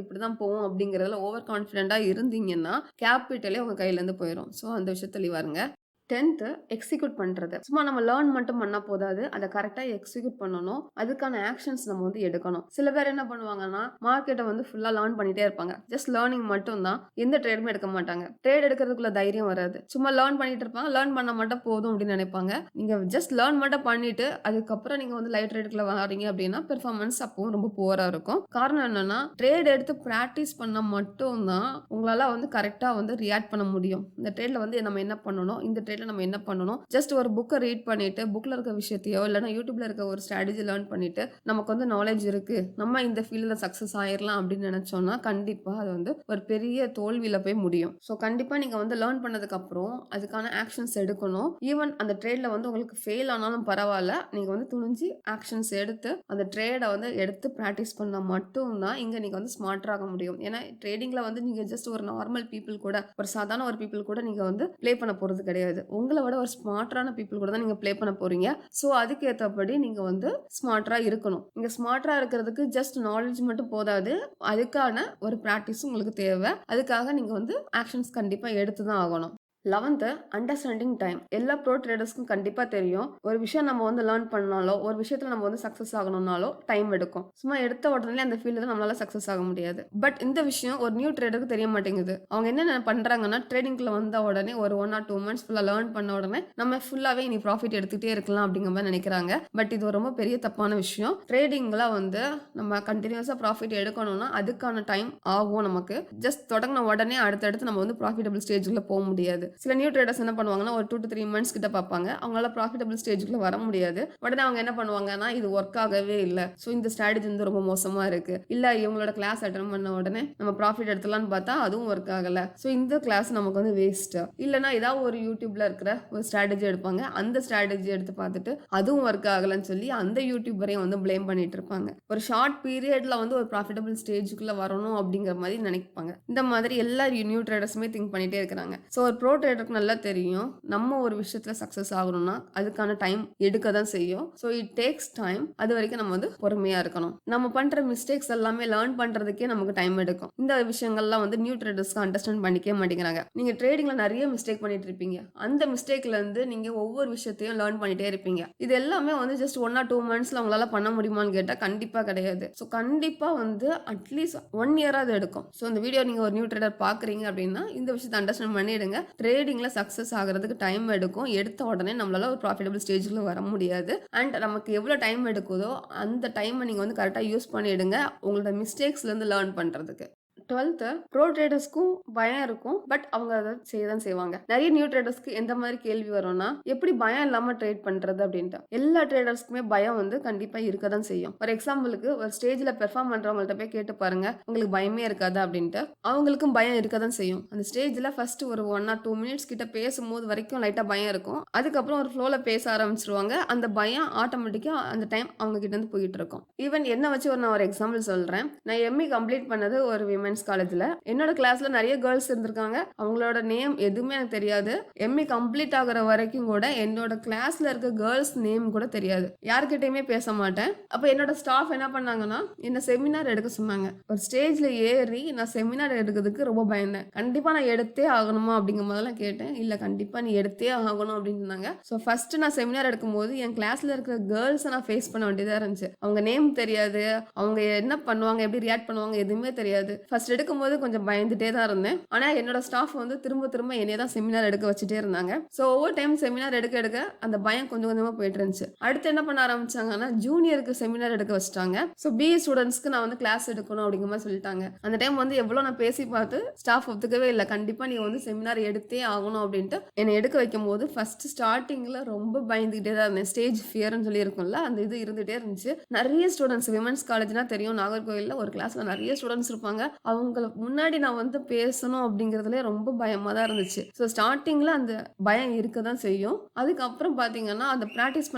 இப்படிதான் போகும் அப்படிங்கிறதுல ஓவர் கான்ஃபிடென்ட்டா இருந்தீங்கன்னா, கேப்பிட்டலே உங்க கையிலேருந்து போயிரும். ஸோ அந்த விஷயத்துல தெளிவா இருங்க. 10த் எக்ஸிக்யூட் பண்றது. சும்மா நம்ம லேர்ன் மட்டும் பண்ணா போதாது. அத கரெக்ட்டா எக்ஸிக்யூட் பண்ணணும். அதுக்கான ஆக்ஷன்ஸ் நம்ம வந்து எடுக்கணும். சில பேர் என்ன பண்ணுவாங்கன்னா, மார்க்கெட்ட வந்து ஃபுல்லா லேர்ன் பண்ணிட்டே இருப்பாங்க. ஜஸ்ட் லேர்னிங் மட்டும் தான். எந்த ட்ரேடுமே எடுக்க மாட்டாங்க. ட்ரேட் எடுக்கிறதுக்குள்ள தைரியம் வராது. சும்மா லேர்ன் பண்ணிட்டு இருப்பாங்க. லேர்ன் பண்ணா மட்டும் போதும் அப்படின்னு நினைப்பாங்க. நீங்க ஜஸ்ட் லேர்ன் மட்டும் பண்ணிட்டு, அதுக்கப்புறம் நீங்க வந்து லைவ் ட்ரேடுக்குள்ள வாரீங்க அப்படின்னா, பெர்ஃபார்மன்ஸ் அப்பவும் ரொம்ப புவரா இருக்கும். காரணம் என்னன்னா, ட்ரேட் எடுத்து பிராக்டிஸ் பண்ணா மட்டும் தான் உங்களால வந்து கரெக்ட்டா வந்து ரியாக்ட் பண்ண முடியும். இந்த ட்ரேட்ல வந்து நம்ம என்ன பண்ணணும்? இந்த ட்ரேட்ல நம்ம என்ன பண்ணணும்? ஜஸ்ட் ஒரு புக்க ரீட் பண்ணிட்டு, புக்ல இருக்க விஷயத்தையோ இல்லன்னா YouTubeல இருக்க ஒரு ஸ்ட்ராட்டஜி லேர்ன் பண்ணிட்டு, நமக்கு வந்து நாலேட்ஜ் இருக்கு. நம்ம இந்த ஃபீல்ட்ல சக்சஸ் ஆயிரலாம் அப்படின்னு நினைச்சோம்னா, கண்டிப்பா அது வந்து ஒரு பெரிய தோல்வியில போய் முடியும். ஸோ கண்டிப்பா நீங்க வந்து லேர்ன் பண்ணதுக்கு அப்புறம் அதுக்கான ஆக்ஷன்ஸ் எடுக்கணும். ஈவன் அந்த ட்ரேட்ல வந்து உங்களுக்கு ஃபெயில் ஆனாலும் பரவால்ல. நீங்க வந்து துணிஞ்சு ஆக்ஷன்ஸ் எடுத்து, அந்த ட்ரேட வந்து எடுத்து பிராக்டிஸ் பண்ணா மட்டும் தான் இங்க நீங்க வந்து ஸ்மார்ட்டா ஆக முடியும். ஏன்னா ட்ரேடிங்ல வந்து நீங்க ஜஸ்ட் ஒரு நார்மல் பீப்பிள் கூட, ஒரு சாதாரண ஒரு பீப்பிள் கூட நீங்க வந்து ப்ளே பண்ண போறது கிடையாது. உங்கள விட ஒரு ஸ்மார்ட்டரான பீப்பிள் கூட தான் நீங்க ப்ளே பண்ண போறீங்க. ஸோ அதுக்கு ஏத்தபடி நீங்க வந்து ஸ்மார்ட்டரா இருக்கணும். நீங்க ஸ்மார்ட்டரா இருக்கிறதுக்கு ஜஸ்ட் நாலேட்ஜ் மட்டும் போதாது. அதுக்கான ஒரு பிராக்டிஸும் உங்களுக்கு தேவை. அதுக்காக நீங்க வந்து ஆக்ஷன்ஸ் கண்டிப்பா எடுத்து தான் ஆகணும். 11th understanding time. எல்லா ப்ரோ ட்ரேடர்ஸ்க்கும் கண்டிப்பா தெரியும். ஒரு விஷயம் நம்ம வந்து லேர்ன் பண்ணாலோ, ஒரு விஷயத்துல நம்ம வந்து சக்சஸ் ஆகணும்னாலோ டைம் எடுக்கும். சும்மா எடுத்த உடனே அந்த ஃபீல்டுல நம்மளால சக்சஸ் ஆக முடியாது. பட் இந்த விஷயம் ஒரு நியூ ட்ரேடருக்கு தெரிய மாட்டேங்குது. அவங்க என்ன பண்றாங்கன்னா, ட்ரேடிங்க்குள்ள வந்த உடனே ஒரு 1 ஆர் 2 மந்த்ஸ் ஃபுல்லா லேர்ன் பண்ண உடனே நம்ம ஃபுல்லாவே இனி ப்ராஃபிட் எடுத்துக்கிட்டே இருக்கலாம் அப்படிங்கிற மாதிரி நினைக்கிறாங்க. பட் இது ரொம்ப பெரிய தப்பான விஷயம். ட்ரேடிங்ல வந்து நம்ம கண்டினியூஸா ப்ராஃபிட் எடுக்கணும்னா அதுக்கான டைம் ஆகும் நமக்கு. ஜஸ்ட் தொடங்கின உடனே அடுத்தடுத்து நம்ம வந்து ப்ராஃபிட்டபிள் ஸ்டேஜ்ல போக முடியாது. சில நியூ ட்ரேடர்ஸ் என்ன பண்ணுவாங்கன்னா, ஒரு 2 to 3 மந்த்ஸ் கிட்ட பார்ப்பாங்க. அவங்களால ப்ராஃபிட்டபிள் ஸ்டேஜ்க்குள்ள வர முடியாது. உடனே அவங்க என்ன பண்ணுவாங்கன்னா, இது ஒர்க் ஆகவே இல்ல. ஸோ இந்த ஸ்ட்ராட்டஜி வந்து ரொம்ப மோசமா இருக்கு. இல்ல இவங்களோட கிளாஸ் அட்டெண்ட் பண்ண உடனே நம்ம ப்ராஃபிட் எடுத்துலாம்னு பார்த்தா அதுவும் ஒர்க் ஆகல. ஸோ இந்த கிளாஸ் நமக்கு வந்து வேஸ்ட். இல்லனா ஏதாவது ஒரு YouTubeல இருக்கிற ஒரு ஸ்ட்ராட்டஜி எடுப்பாங்க. அந்த ஸ்ட்ராட்டஜி எடுத்து பார்த்துட்டு அதுவும் ஒர்க் ஆகலன்னு சொல்லி அந்த யூடியூபரையும் வந்து ப்ளேம் பண்ணிட்டு இருப்பாங்க. ஒரு ஷார்ட் பீரியட்ல வந்து ஒரு ப்ராஃபிட்டபிள் ஸ்டேஜ்க்குள்ள வரணும் அப்படிங்கிற மாதிரி நினைப்பாங்க. இந்த மாதிரி எல்லா நியூ ட்ரேடர்ஸுமே திங்க் பண்ணிட்டே இருக்காங்க. ஸோ ஒரு ப்ரோ ட்ரேடருக்கு நல்லா தெரியும். நம்ம ஒரு விஷயத்துல சக்சஸ் ஆகணும்னா அதுக்கான டைம் எடுக்க தான் செய்யும். So it takes time. அது வரைக்கும் நம்ம வந்து பொறுமையா இருக்கணும். நம்ம பண்ற மிஸ்டேக்ஸ் எல்லாமே லேர்ன் பண்றதுக்கே நமக்கு டைம் எடுக்கும். இந்த விஷயங்கள்லாம் வந்து நியூ ட்ரேடர்ஸ்க்கு அண்டர்ஸ்டாண்ட் பண்ணிக்கவே மாட்டேங்கிறாங்க. நீங்க ட்ரேடிங்ல நிறைய மிஸ்டேக் பண்ணிட்டு இருப்பீங்க. அந்த மிஸ்டேக்ல இருந்து நீங்க ஒவ்வொரு விஷயத்தையும் லேர்ன் பண்ணிட்டே இருப்பீங்க. இது எல்லாமே வந்து ஜஸ்ட் 1 ஆர் 2 மந்த்ஸ்ல உங்களால பண்ண முடியுமான்னு கேட்டா கண்டிப்பா கிடையாது. ஸோ கண்டிப்பா வந்து அட்லீஸ்ட் 1 இயராவது எடுக்கும். ஸோ இந்த வீடியோ நீங்க ஒரு நியூ ட்ரேடர் பாக்குறீங்க அப்படின்னா இந்த விஷயத்தை அண்டர்ஸ்டாண்ட் பண்ணிடுங்க. ட்ரேடிங்ல சக்சஸ் ஆகிறதுக்கு டைம் எடுக்கும். எடுத்த உடனே நம்மளால ஒரு ப்ராஃபிட்டபிள் ஸ்டேஜ்ல வர முடியாது. அண்ட் நமக்கு எவ்வளவு டைம் எடுக்குதோ அந்த டைமை நீங்க வந்து கரெக்டா யூஸ் பண்ணிடுங்க உங்களோட மிஸ்டேக்ஸ்ல இருந்து லேர்ன் பண்றதுக்கு. 12th ப்ரோ ட்ரேடர்ஸ்க்கும் பயம் இருக்கும். பட் அவங்க அதை செய்ய தான் செய்வாங்க. நிறைய நியூ ட்ரேடர்ஸ்க்கு எந்த மாதிரி கேள்வி வரும்னா, எப்படி பயம் இல்லாம ட்ரேட் பண்றது அப்படின்ட்டு. எல்லா ட்ரேடர்ஸ்க்குமே பயம் வந்து கண்டிப்பா இருக்க தான் செய்யும். ஒரு எக்ஸாம்பிளுக்கு ஒரு ஸ்டேஜ்ல பெர்ஃபார்ம் பண்றவங்கள்ட்ட போய் கேட்டு பாருங்க, உங்களுக்கு பயமே இருக்காதா அப்படின்ட்டு. அவங்களுக்கும் பயம் இருக்க தான் செய்யும். அந்த ஸ்டேஜ்ல ஃபர்ஸ்ட் ஒரு 1 ஆர் 2 மினிட்ஸ் கிட்ட பேசும்போது வரைக்கும் லைட்டா பயம் இருக்கும். அதுக்கப்புறம் ஒரு ஃப்ளோல பேச ஆரம்பிச்சிருவாங்க. அந்த பயம் ஆட்டோமேட்டிக்கா அந்த டைம் அவங்க கிட்ட இருந்து போயிட்டு இருக்கும். ஈவன் என்ன வச்சு நான் ஒரு எக்ஸாம்பிள் சொல்றேன். நான் எம்இ கம்ப்ளீட் பண்ணது ஒரு விமென்ஸ் காலேஜ்ல. என்னோட கிளாஸ்ல நிறைய கேர்ள்ஸ் இருந்திருக்காங்க. அவங்களோட நேம் எதுவுமே எனக்கு தெரியாது. எம்இ கம்ப்ளீட் ஆகுற வரைக்கும் கூட என்னோட கிளாஸ்ல இருக்க கேர்ள்ஸ் நேம் கூட தெரியாது. யார்கிட்டயுமே பேச மாட்டேன். அப்ப என்னோட ஸ்டாஃப் என்ன பண்ணாங்கன்னா, என்ன செமினார் எடுக்க சொன்னாங்க. ஒரு ஸ்டேஜ்ல ஏறி நான் செமினார் எடுக்கிறதுக்கு ரொம்ப பயந்தேன். கண்டிப்பா நான் எடுத்தே ஆகணுமா அப்படிங்கிற மாதிரிலாம் கேட்டேன். இல்ல கண்டிப்பா நீ எடுத்தே ஆகணும் அப்படின்னு சொன்னாங்க. ஸோ ஃபர்ஸ்ட் நான் செமினார் எடுக்கும்போது என் கிளாஸ்ல இருக்கிற கேர்ள்ஸை நான் ஃபேஸ் பண்ண வேண்டியதா இருந்துச்சு. அவங்க நேம் தெரியாது, அவங்க என்ன பண்ணுவாங்க, எப்படி ரியாக்ட் பண்ணுவாங்க எதுவுமே தெரியாது. ஃபர்ஸ்ட் ஃபர்ஸ்ட் எடுக்கும்போது கொஞ்சம் பயந்துட்டே தான் இருந்தேன். ஆனா என்னோட ஸ்டாஃப் வந்து திரும்ப திரும்ப என்னைய தான் செமினார் எடுக்க வச்சுட்டே இருந்தாங்க. ஸோ ஒவ்வொரு டைம் செமினார் எடுக்க எடுக்க அந்த பயம் கொஞ்சம் கொஞ்சமா போயிட்டு இருந்துச்சு. அடுத்து என்ன பண்ண ஆரம்பிச்சாங்கன்னா, ஜூனியருக்கு செமினார் எடுக்க வச்சுட்டாங்க. ஸோ பிஇ ஸ்டூடண்ட்ஸ்க்கு நான் வந்து கிளாஸ் எடுக்கணும் அப்படிங்கிற மாதிரி சொல்லிட்டாங்க. அந்த டைம் வந்து எவ்வளோ நான் பேசி பார்த்து ஸ்டாஃப் ஒத்துக்கவே இல்ல. கண்டிப்பா நீ வந்து செமினார் எடுத்தே ஆகணும் அப்படின்ட்டு என்னை எடுக்க வைக்கும்போது ஃபர்ஸ்ட் ஸ்டார்ட்டிங்ல ரொம்ப பயந்துகிட்டே தான் இருந்தேன். ஸ்டேஜ் ஃபியர்ன்னு சொல்லி இருக்கும்ல, அந்த இது இருந்துட்டே இருந்துச்சு. நிறைய ஸ்டூடண்ட்ஸ் விமென்ஸ் காலேஜ்னா தெரியும், நாகர்கோவில்ல ஒரு கிளாஸ்ல நிறைய ஸ்டூடண்ட்ஸ் இருப்பாங்க. அவங்கள முன்னாடி நான் வந்து பேசணும் அப்படிங்கிறதுலே ரொம்ப பயமா தான் இருந்துச்சு. ஸோ ஸ்டார்ட்டிங்ல அந்த பயம் இருக்க தான் செய்யும். அதுக்கப்புறம் பார்த்தீங்கன்னா, அந்த பிராக்டிஸ்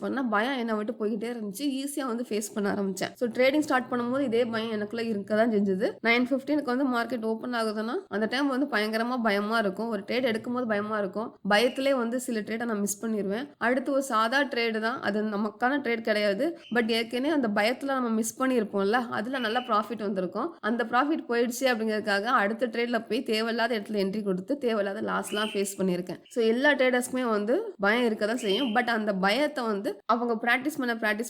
பண்ண பயம் என்னை விட்டு போய்கிட்டே இருந்துச்சு. ஈஸியா வந்து ஃபேஸ் பண்ண ஆரம்பிச்சேன். ஸோ ட்ரேடிங் ஸ்டார்ட் பண்ணும்போது இதே பயம் எனக்குள்ள இருக்க தான் செஞ்சது. 9:15க்கு வந்து மார்க்கெட் ஓப்பன் ஆகுதுன்னா, அந்த டைம் வந்து பயங்கரமா பயமா இருக்கும். ஒரு ட்ரேட் எடுக்கும்போது பயமா இருக்கும். பயத்திலே வந்து சில ட்ரேட நான் மிஸ் பண்ணிருவேன். அடுத்து ஒரு சாதா ட்ரேடு தான். அது நமக்கான ட்ரேட் கிடையாது. பட் ஏற்கனவே அந்த பயத்துல நம்ம மிஸ் பண்ணியிருப்போம்ல, அதுல நல்ல ப்ராஃபிட் வந்திருக்கும். அந்த ப்ராஃபிட் போயிடுச்சு அப்படிங்கிறதுக்காக அடுத்த ட்ரேட்ல போய் தேவையில்லாத இடத்துல என்ட்ரி கொடுத்து தேவையில்லாத லாஸ்லாம் ஃபேஸ் பண்ணியிருக்கேன். ஸோ எல்லா ட்ரேடர்ஸ்க்குமே வந்து பயம் இருக்க தான் செய்யும். பட் அந்த பயத்தை வந்து அவங்க பிராக்டிஸ்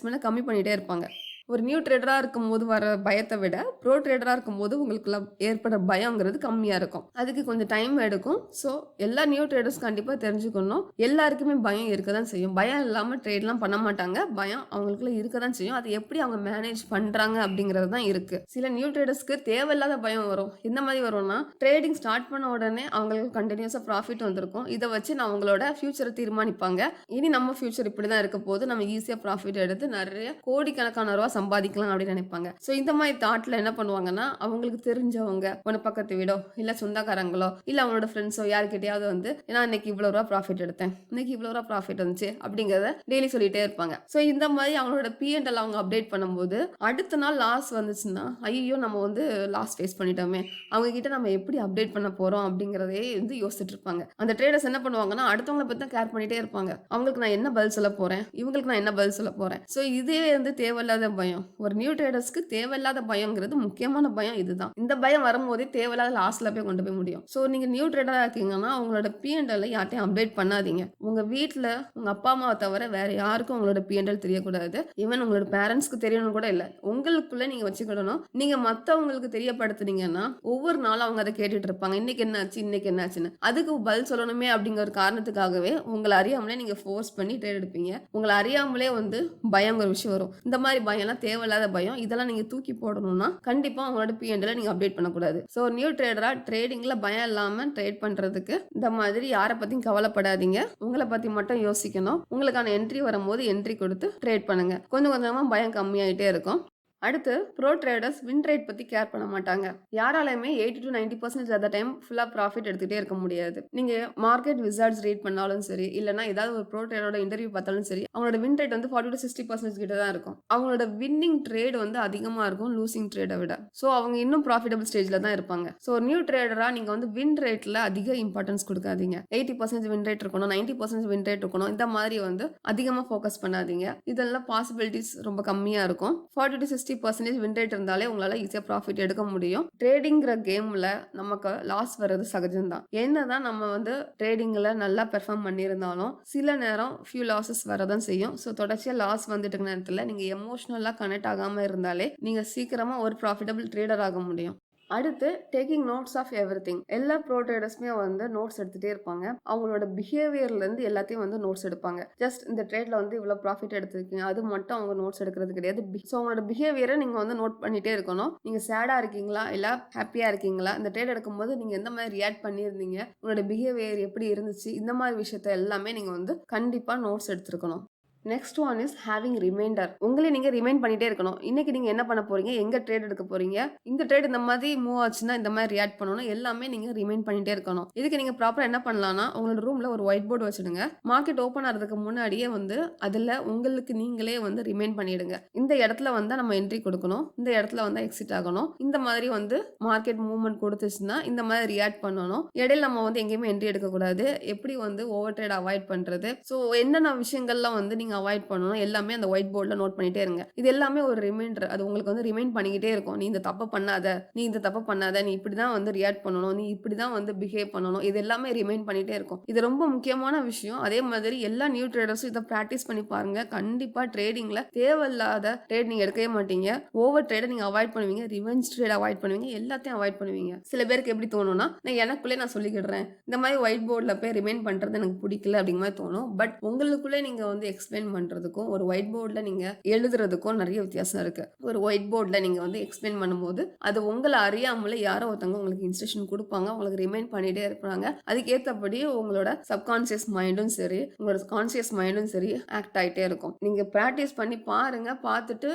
பண்ண கம்மி பண்ணிட்டே இருப்பாங்க. ஒரு நியூ ட்ரேடரா இருக்கும்போது வர பயத்தை விட ப்ரோ ட்ரேடரா இருக்கும்போது உங்களுக்குள்ள ஏற்படுற பயங்கிறது கம்மியா இருக்கும். அதுக்கு கொஞ்சம் டைம் எடுக்கும். ஸோ எல்லா நியூ ட்ரேடர்ஸ் கண்டிப்பா தெரிஞ்சுக்கணும். எல்லாருக்குமே பயம் இருக்க தான் செய்யும். பயம் இல்லாம ட்ரேட்லாம் பண்ண மாட்டாங்க. பயம் அவங்களுக்குள்ள இருக்க தான் செய்யும். அது எப்படி அவங்க மேனேஜ் பண்றாங்க அப்படிங்கிறது தான் இருக்கு. சில நியூ ட்ரேடர்ஸ்க்கு தேவையில்லாத பயம் வரும். எந்த மாதிரி வரும்னா, ட்ரேடிங் ஸ்டார்ட் பண்ண உடனே அவங்களுக்கு கண்டினியூஸா ப்ராஃபிட் வந்திருக்கும். இதை வச்சு நான் அவங்களோட ஃபியூச்சரை தீர்மானிப்பாங்க. இனி நம்ம ஃபியூச்சர் இப்படிதான் இருக்க போது, நம்ம ஈஸியா ப்ராஃபிட் எடுத்து நிறைய கோடிக்கணக்கான ரூபா சம்பாதிக்கலாம் அப்படின்னு நினைப்பாங்க. ஸோ இந்த மாதிரி தாட்ல என்ன பண்ணுவாங்கன்னா, அவங்களுக்கு தெரிஞ்சவங்க ஒன்று பக்கத்து வீடோ இல்ல சொந்தக்காரங்களோ இல்ல அவங்களோட ஃப்ரெண்ட்ஸோ யாருக்கிட்டையாவது வந்து நான் இன்னைக்கு இவ்வளவு ரூபா ப்ராஃபிட் எடுத்தேன், இன்னைக்கு இவ்வளவு ரூபா ப்ராஃபிட் வந்துச்சு அப்படிங்கிறத டெய்லி சொல்லிட்டே இருப்பாங்க. ஸோ இந்த மாதிரி அவங்களோட P&L அவங்க அப்டேட் பண்ணும்போது அடுத்த நாள் லாஸ் வந்துச்சுன்னா, ஐயோ நம்ம வந்து லாஸ் ஃபேஸ் பண்ணிட்டோமே, அவங்க கிட்ட நம்ம எப்படி அப்டேட் பண்ண போறோம் அப்படிங்கிறதே வந்து யோசிச்சுட்டு இருப்பாங்க. அந்த ட்ரேடர்ஸ் என்ன பண்ணுவாங்கன்னா, அடுத்தவங்களை பத்தி தான் கேர் பண்ணிட்டே இருப்பாங்க. அவங்களுக்கு நான் என்ன பதில் சொல்ல போறேன், இவங்களுக்கு நான் என்ன பதில் சொல்ல போறேன். ஸோ இதே வந்து தேவையில்லாத பயம். ஒரு நியூ ட்ரேடர்ஸ்க்கு தேவையில்லாத பயம்ங்கிறது முக்கியமான பயம் இதுதான். இந்த பயம் வரும்போதே தேவையில்லாத லாஸ்ல போய் கொண்டு போய் முடியும். ஸோ நீங்க நியூ ட்ரேடரா இருக்கீங்கன்னா உங்களோட P&L யார்ட்டையும் அப்டேட் பண்ணாதீங்க. உங்க வீட்டில் உங்க அப்பா அம்மாவை தவிர வேற யாருக்கும் உங்களோட P&L தெரியக்கூடாது. ஈவன் உங்களோட பேரண்ட்ஸ்க்கு தெரியணும் கூட இல்லை. உங்களுக்குள்ள நீங்க வச்சுக்கிடணும். நீங்க மற்றவங்களுக்கு தெரியப்படுத்துனீங்கன்னா ஒவ்வொரு நாளும் அவங்க அதை கேட்டுட்டு இருப்பாங்க. இன்னைக்கு என்னாச்சு, இன்னைக்கு என்னாச்சுன்னு. அதுக்கு பதில் சொல்லணுமே அப்படிங்கிற ஒரு காரணத்துக்காகவே உங்களை அறியாமலே நீங்க ஃபோர்ஸ் பண்ணி ட்ரேட் எடுப்பீங்க. உங்களை அறியாமலே வந்து பயங்கிற விஷயம் வரும். இந்த மாதிரி பயம்லாம் தேவையில்லாத பயம். இதெல்லாம் நீங்க தூக்கி போடணும்னா கண்டிப்பா உங்களோட P&L நீங்க அப்டேட் பண்ணக்கூடாது. ஸோ நியூ ட்ரேடரா ட்ரேடிங்ல பயம் இல்லாம ட்ரேட் பண்றதுக்கு இந்த மாதிரி யாரை பத்தியும் கவலைப்படாதீங்க. உங்களை பத்தி மட்டும் யோசிக்கணும். உங்களுக்கான என்ட்ரி வரும்போது என்ட்ரி கொடுத்து ட்ரேட் பண்ணுங்க. கொஞ்சம் கொஞ்சமா பயம் கம்மியாயிட்டே இருக்கும். அடுத்து ப்ரோ ட்ரேடர்ஸ் வின் ரேட் பத்தி கேர் பண்ண மாட்டாங்க. யாராலையுமே 80 to 90% at the டைம் ஃபுல்லா ப்ராஃபிட் எடுத்துட்டே இருக்க முடியாது. நீங்க மார்க்கெட் விசார்ட்ஸ் ரீட் பண்ணாலும் சரி, இல்லைன்னா ஏதாவது ஒரு ப்ரோ ட்ரேடரோட இன்டர்வியூ பார்த்தாலும் சரி, அவங்களோட வின் ரேட் வந்து 40 to 60% கிட்ட தான் இருக்கும். அவங்களோட வின்னிங் ட்ரேட் வந்து அதிகமா இருக்கும் லூசிங் ட்ரேடை விட. ஸோ அவங்க இன்னும் ப்ராஃபிட்டபிள் ஸ்டேஜ்ல தான் இருப்பாங்க. ஸோ நியூ ட்ரேடரா நீங்க வந்து வின் ரேட்ல அதிக இம்பார்ட்டன்ஸ் கொடுக்காதீங்க. 80% வின் ரேட் இருக்கணும், 90% வின் ரேட் இருக்கணும், இந்த மாதிரி வந்து அதிகமா ஃபோக்கஸ் பண்ணாதீங்க. இதெல்லாம் பாசிபிலிட்டிஸ் ரொம்ப கம்மியா இருக்கும். 40 to 60% வின் ரேட் இருந்தாலே உங்களால ஈஸியா ப்ராஃபிட் எடுக்க முடியும். ட்ரேடிங்கிற கேம்ல நமக்கு லாஸ் வர்றது சகஜம்தான். என்னதான் நம்ம வந்து ட்ரேடிங்ல நல்லா பெர்ஃபார்ம் பண்ணியிருந்தாலும் சில நேரம் ஃபியூ லாசஸ் வரதான் செய்யும். ஸோ தொடர்ச்சியா லாஸ் வந்துட்டு நேரத்துல நீங்க எமோஷனலா கனெக்ட் ஆகாம இருந்தாலே நீங்க சீக்கிரமா ஒரு ப்ராஃபிட்டபிள் ட்ரேடர் ஆக முடியும். அடுத்து டேக்கிங் நோட்ஸ் ஆஃப் எவ்ரிதிங். எல்லா ப்ரோ ட்ரேடர்ஸுமே வந்து நோட்ஸ் எடுத்துகிட்டே இருப்பாங்க. அவங்களோட பிஹேவியர்லேருந்து எல்லாத்தையும் வந்து நோட்ஸ் எடுப்பாங்க. ஜஸ்ட் இந்த ட்ரேடில் வந்து இவ்வளோ ப்ராஃபிட் எடுத்துருக்கீங்க அது மட்டும் அவங்க நோட்ஸ் எடுக்கிறது கிடையாது. ஸோ அவங்களோட பிஹேவியரை நீங்கள் வந்து நோட் பண்ணிகிட்டே இருக்கணும். நீங்கள் சேடாக இருக்கீங்களா இல்லை ஹாப்பியாக இருக்கீங்களா, இந்த ட்ரேட் எடுக்கும்போது நீங்கள் எந்த மாதிரி ரியாக்ட் பண்ணியிருந்தீங்க, உங்களோட பிஹேவியர் எப்படி இருந்துச்சு, இந்த மாதிரி விஷயத்த எல்லாமே நீங்கள் வந்து கண்டிப்பாக நோட்ஸ் எடுத்துருக்கணும். Next one is having reminder. உங்களே நீங்க ரிமைண்ட் பண்ணிட்டே இருக்கணும். இன்னைக்கு நீங்க என்ன பண்ண போறீங்க, எங்க ட்ரேட் எடுக்க போறீங்க, இந்த ட்ரேட் இந்த மாதிரி மூவ் ஆச்சுன்னா இந்த மாதிரி ரியாக்ட் பண்ணணும், எல்லாமே நீங்க ரிமைண்ட் பண்ணிட்டே இருக்கணும். இதுக்கு நீங்க ப்ராப்பரா என்ன பண்ணலாம்னா, உங்களோட ரூம்ல ஒரு ஒயிட் போர்டு வச்சிடுங்க. மார்க்கெட் ஓப்பன் ஆகிறதுக்கு முன்னாடியே வந்து அதுல உங்களுக்கு நீங்களே வந்து ரிமைண்ட் பண்ணிடுங்க. இந்த இடத்துல வந்து நம்ம என்ட்ரி கொடுக்கணும், இந்த இடத்துல வந்து எக்ஸிட் ஆகணும், இந்த மாதிரி வந்து மார்க்கெட் மூவ்மெண்ட் கொடுத்துச்சுன்னா இந்த மாதிரி ரியாக்ட் பண்ணணும், இடையில நம்ம வந்து எங்கேயுமே என்ட்ரி எடுக்கக்கூடாது, எப்படி வந்து ஓவர் ட்ரேட் அவாய்ட் பண்றது, ஸோ என்னென்ன விஷயங்கள்லாம் வந்து நீங்க நீங்கள் அவாய்ட் பண்ணணும் எல்லாமே அந்த ஒயிட் போர்டில் நோட் பண்ணிகிட்டே இருங்க. இது எல்லாமே ஒரு ரிமைண்டர். அது உங்களுக்கு வந்து ரிமைண்ட் பண்ணிக்கிட்டே இருக்கும். நீ இந்த தப்பு பண்ணாத, நீ இந்த தப்பு பண்ணாத, நீ இப்படி தான் வந்து ரியாக்ட் பண்ணணும், நீ இப்படி தான் வந்து பிஹேவ் பண்ணணும். இது எல்லாமே ரிமைண்ட் பண்ணிகிட்டே இருக்கும். இது ரொம்ப முக்கியமான விஷயம். அதே மாதிரி எல்லா நியூ ட்ரேடர்ஸும் இதை ப்ராக்டிஸ் பண்ணி பாருங்க. கண்டிப்பாக ட்ரேடிங்கில் தேவையில்லாத ட்ரேட் நீங்கள் எடுக்கவே மாட்டீங்க. ஓவர் ட்ரேடை நீங்கள் அவாய்ட் பண்ணுவீங்க, ரிவெஞ்ச் ட்ரேட் அவாய்ட் பண்ணுவீங்க, எல்லாத்தையும் அவாய்ட் பண்ணுவீங்க. சில பேருக்கு எப்படி தோணும்னா, நான் எனக்குள்ளே நான் சொல்லிக்கிடுறேன், இந்த மாதிரி ஒயிட் போர்டில் போய் ரிமைண்ட் பண்ணுறது எனக்கு பிடிக்கல அப்படிங்கிற மாதிரி தோணும். பட் உங்களுக்குள்ளே நீங்கள் வந்து எக்ஸ்பிளைன் பண்ணுறதுக்கும் ஒரு ஒயிட் போர்டில் நீங்கள் எழுதுறதுக்கும் நிறைய வித்தியாசம் இருக்குது. ஒரு ஒயிட் போர்டில் நீங்கள் வந்து எக்ஸ்பிளைன் பண்ணும்போது அது உங்களை அறியாமலே யாரோ ஒருத்தவங்க உங்களுக்கு இன்ஸ்ட்ரக்ஷன் கொடுப்பாங்க, உங்களுக்கு ரிமைண்ட் பண்ணிகிட்டே இருப்பாங்க. அதுக்கேற்றபடி உங்களோட சப்கான்சியஸ் மைண்டும் சரி, உங்களோட கான்சியஸ் மைண்டும் சரி ஆக்ட் ஆகிட்டே இருக்கும். நீங்கள் ப்ராக்டிஸ் பண்ணி பாருங்க, பார்த்துட்டு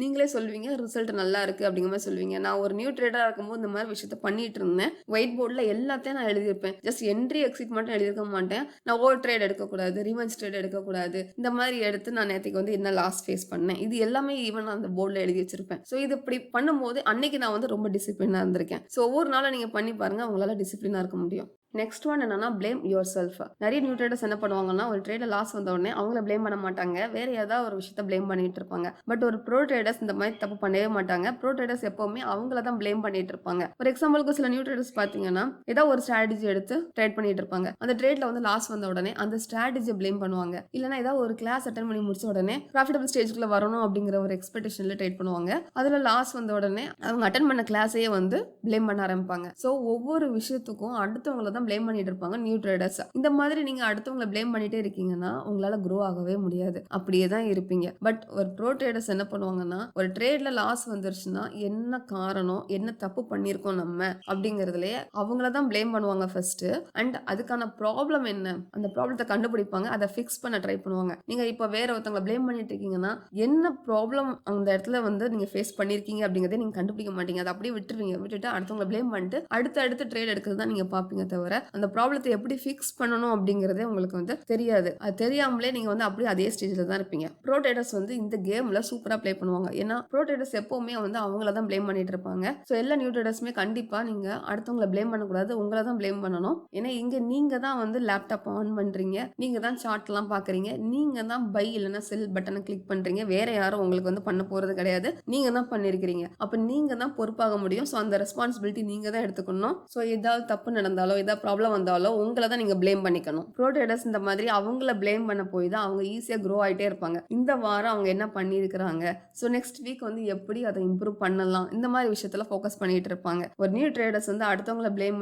நீங்களே சொல்லுவீங்க ரிசல்ட் நல்லா இருக்குது அப்படிங்கிற மாதிரி சொல்லுவீங்க. நான் ஒரு நியூ ட்ரேடராக இருக்கும்போது இந்த மாதிரி விஷயத்த பண்ணிட்டு இருந்தேன். ஒயிட் போர்டில் எல்லாத்தையும் நான் எழுதியிருப்பேன். ஜஸ்ட் என்ட்ரி எக்ஸிட் மட்டும் எழுதியிருக்க மாட்டேன். நான் ஓவர் ட்ரேட் எடுக்கக்கூடாது, ரிவெஞ்ச் ட்ரேட் எடுக்கக்கூடாது, இந்த மாதிரி எடுத்து நான் நேற்றுக்கு வந்து என்ன லாஸ் ஃபேஸ் பண்ணேன், இது எல்லாமே ஈவன் அந்த போர்டில் எழுதி வச்சிருப்பேன். ஸோ இது இப்படி பண்ணும்போது அன்னைக்கு நான் வந்து ரொம்ப டிசிப்ளினாக இருந்திருக்கேன். ஸோ ஒவ்வொரு நாளும் நீங்கள் பண்ணி பாருங்கள், உங்களால் டிசிப்ளினாக இருக்க முடியும். நெக்ஸ்ட் ஒன் என்னன்னா பிளேம் யுவர் செல்ஃப். நிறைய நியூ ட்ரேடர்ஸ் என்ன பண்ணுவாங்கன்னா, ஒரு ட்ரேடர் லாஸ் வந்த உடனே அவங்கள பிளேம் பண்ண மாட்டாங்க, வேற ஏதாவது ஒரு விஷயத்த பிளேம் பண்ணிட்டு இருப்பாங்க. பட் ஒரு ப்ரோ ட்ரேடர்ஸ் இந்த மாதிரி தப்பு பண்ணவே மாட்டாங்க. ப்ரோ ட்ரேடர்ஸ் எப்பவுமே அவங்கள தான் பிளேம் பண்ணிட்டு இருப்பாங்க. ஒரு எக்ஸாம்பிளுக்கு சில நியூ ட்ரேடர்ஸ் பார்த்தீங்கன்னா, ஏதாவது ஒரு ஸ்ட்ராட்டஜி எடுத்து ட்ரேட் பண்ணிட்டு இருப்பாங்க. அந்த ட்ரேட்ல வந்து லாஸ் வந்த உடனே அந்த ஸ்ட்ராட்டஜியை பிளேம் பண்ணுவாங்க. இல்லைன்னா ஏதாவது ஒரு கிளாஸ் அட்டன் பண்ணி முடிச்ச உடனே ப்ராஃபிட்டபிள் ஸ்டேஜ்க்குள்ள வரணும் அப்படிங்கிற ஒரு எக்ஸ்பெக்டேஷன்ல ட்ரேட் பண்ணுவாங்க. அதுல லாஸ் வந்த உடனே அவங்க அட்டன் பண்ண கிளாஸையே வந்து பிளேம் பண்ண ஆரம்பிப்பாங்க. ஸோ ஒவ்வொரு விஷயத்துக்கும் அடுத்தவங்கள தான் பிளேம் பண்ணிட்டு இருப்பாங்க நியூ ட்ரேடர்ஸ். இந்த மாதிரி நீங்க அடுத்தவங்களை பிளேம் பண்ணிட்டே இருக்கீங்கன்னா உங்களால க்ரோ ஆகவே முடியாது, அப்படியே தான் இருப்பீங்க. பட் ஒரு ப்ரோ ட்ரேடர்ஸ் என்ன பண்ணுவாங்கன்னா, ஒரு ட்ரேட்ல லாஸ் வந்துருச்சுன்னா என்ன காரணம், என்ன தப்பு பண்ணியிருக்கோம் நம்ம அப்படிங்கிறதுலயே அவங்கள தான் பிளேம் பண்ணுவாங்க ஃபர்ஸ்ட். அண்ட் அதுக்கான ப்ராப்ளம் என்ன, அந்த ப்ராப்ளத்தை கண்டுபிடிப்பாங்க, அதை ஃபிக்ஸ் பண்ண ட்ரை பண்ணுவாங்க. நீங்க இப்போ வேற ஒருத்தவங்களை பிளேம் பண்ணிட்டு இருக்கீங்கன்னா என்ன ப்ராப்ளம் அந்த இடத்துல வந்து நீங்க ஃபேஸ் பண்ணிருக்கீங்க அப்படிங்கிறத நீங்க கண்டுபிடிக்க மாட்டீங்க. அதை அப்படியே விட்டுருவீங்க. விட்டுட்டு அடுத்தவங்களை பிளேம் பண்ணிட்டு அடுத்த ட்ரேட் எடுக்கிறது தான் நீங்க பார்ப்பீங்க தவிர அந்த ப்ராப்ளத்தை எப்படி ஃபிக்ஸ் பண்ணணும் அப்படிங்கிறதே உங்களுக்கு வந்து தெரியாது. அது தெரியாமலே நீங்க வந்து அப்படியே அதே ஸ்டேஜில் தான் இருப்பீங்க. ப்ரோ ட்ரேடர்ஸ் வந்து இந்த கேம்ல சூப்பராக ப்ளே பண்ணுவாங்க. ஏன்னா ப்ரோ ட்ரேடர்ஸ் எப்பவுமே வந்து அவங்கள தான் பிளேம் பண்ணிட்டு இருப்பாங்க. ஸோ எல்லா நியூ ட்ரேடர்ஸுமே கண்டிப்பா நீங்க அடுத்தவங்களை பிளேம் பண்ணக்கூடாது, உங்களை தான் பிளேம் பண்ணணும். ஏன்னா இங்க நீங்க தான் வந்து லேப்டாப் ஆன் பண்றீங்க, நீங்க தான் சார்ட் எல்லாம் பாக்குறீங்க, நீங்க தான் பை இல்லைன்னா செல் பட்டனை கிளிக் பண்றீங்க. வேற யாரும் உங்களுக்கு வந்து பண்ண போறது கிடையாது, நீங்க தான் பண்ணிருக்கிறீங்க. அப்ப நீங்க தான் பொறுப்பாக முடியும். ஸோ அந்த ரெஸ்பான்சிபிலிட்டி நீங்க தான் எடுத்துக்கணும். ஸோ ஏதாவது தப்பு நடந்தாலோ ஏதாவது ப்ராப்ளம் வந்தாலோ உங்களை தான் நீங்க பிளேம் பண்ணிக்கணும். ப்ரோ ட்ரேடர்ஸ் இந்த மாதிரி அவங்கள பிளேம் பண்ண போய் தான் அவங்க ஈஸியா க்ரோ ஆயிட்டே இருப்பாங்க. இந்த வாரம் அவங்க என்ன பண்ணியிருக்கிறாங்க, ஸோ நெக்ஸ்ட் வீக் வந்து எப்படி அதை இம்ப்ரூவ் பண்ணலாம், இந்த மாதிரி விஷயத்துல ஃபோக்கஸ் பண்ணிட்டு இருப்பாங்க. ஒரு நியூ ட்ரேடர்ஸ் வந்து அடுத்தவங்களை பிளேம்